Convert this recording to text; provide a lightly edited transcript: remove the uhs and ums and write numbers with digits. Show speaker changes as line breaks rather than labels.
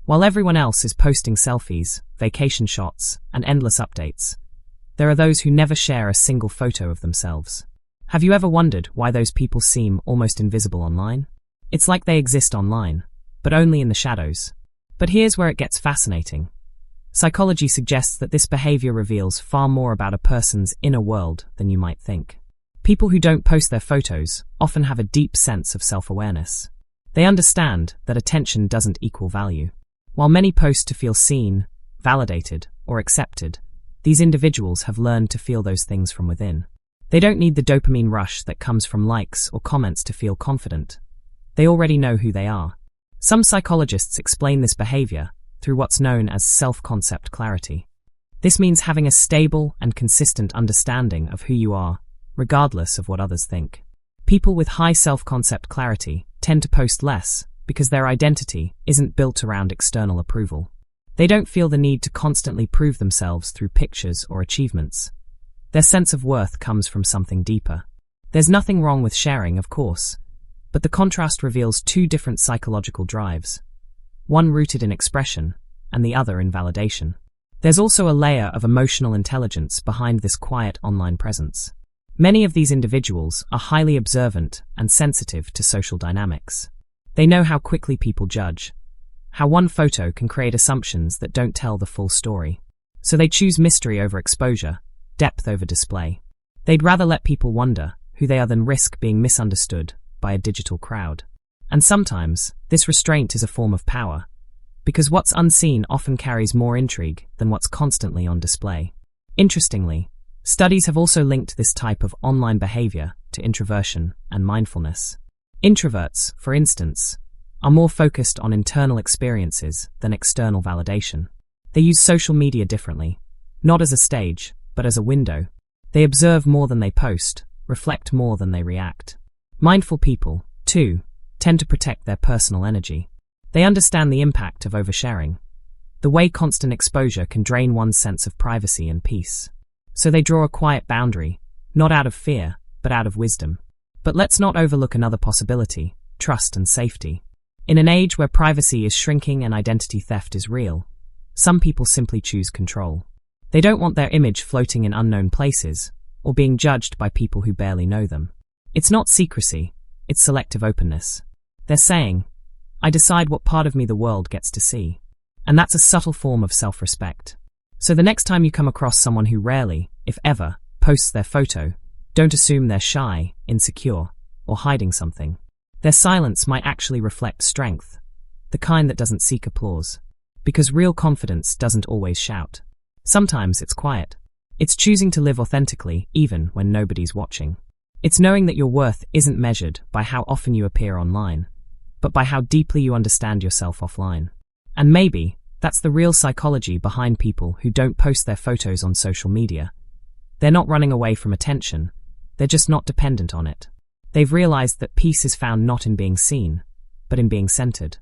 While everyone else is posting selfies, vacation shots, and endless updates, there are those who never share a single photo of themselves. Have you ever wondered why those people seem almost invisible online? It's like they exist online, but only in the shadows. But here's where it gets fascinating. Psychology suggests that this behavior reveals far more about a person's inner world than you might think. People who don't post their photos often have a deep sense of self-awareness. They understand that attention doesn't equal value. While many post to feel seen, validated, or accepted, these individuals have learned to feel those things from within. They don't need the dopamine rush that comes from likes or comments to feel confident. They already know who they are. Some psychologists explain this behavior through what's known as self-concept clarity. This means having a stable and consistent understanding of who you are, regardless of what others think. People with high self-concept clarity tend to post less because their identity isn't built around external approval. They don't feel the need to constantly prove themselves through pictures or achievements. Their sense of worth comes from something deeper. There's nothing wrong with sharing, of course, but the contrast reveals two different psychological drives, one rooted in expression and the other in validation. There's also a layer of emotional intelligence behind this quiet online presence. Many of these individuals are highly observant and sensitive to social dynamics. They know how quickly people judge, how one photo can create assumptions that don't tell the full story. So they choose mystery over exposure, depth over display. They'd rather let people wonder who they are than risk being misunderstood by a digital crowd. And sometimes, this restraint is a form of power, because what's unseen often carries more intrigue than what's constantly on display. Interestingly, studies have also linked this type of online behavior to introversion and mindfulness. Introverts, for instance, are more focused on internal experiences than external validation. They use social media differently, not as a stage, but as a window. They observe more than they post, reflect more than they react. Mindful people, too, tend to protect their personal energy. They understand the impact of oversharing, the way constant exposure can drain one's sense of privacy and peace. So they draw a quiet boundary, not out of fear, but out of wisdom. But let's not overlook another possibility: trust and safety. In an age where privacy is shrinking and identity theft is real, some people simply choose control. They don't want their image floating in unknown places, or being judged by people who barely know them. It's not secrecy, it's selective openness. They're saying, I decide what part of me the world gets to see. And that's a subtle form of self-respect. So the next time you come across someone who rarely, if ever, posts their photo, don't assume they're shy, insecure, or hiding something. Their silence might actually reflect strength, the kind that doesn't seek applause. Because real confidence doesn't always shout. Sometimes it's quiet. It's choosing to live authentically even when nobody's watching. It's knowing that your worth isn't measured by how often you appear online, but by how deeply you understand yourself offline. And maybe that's the real psychology behind people who don't post their photos on social media. They're not running away from attention, they're just not dependent on it. They've realized that peace is found not in being seen, but in being centered.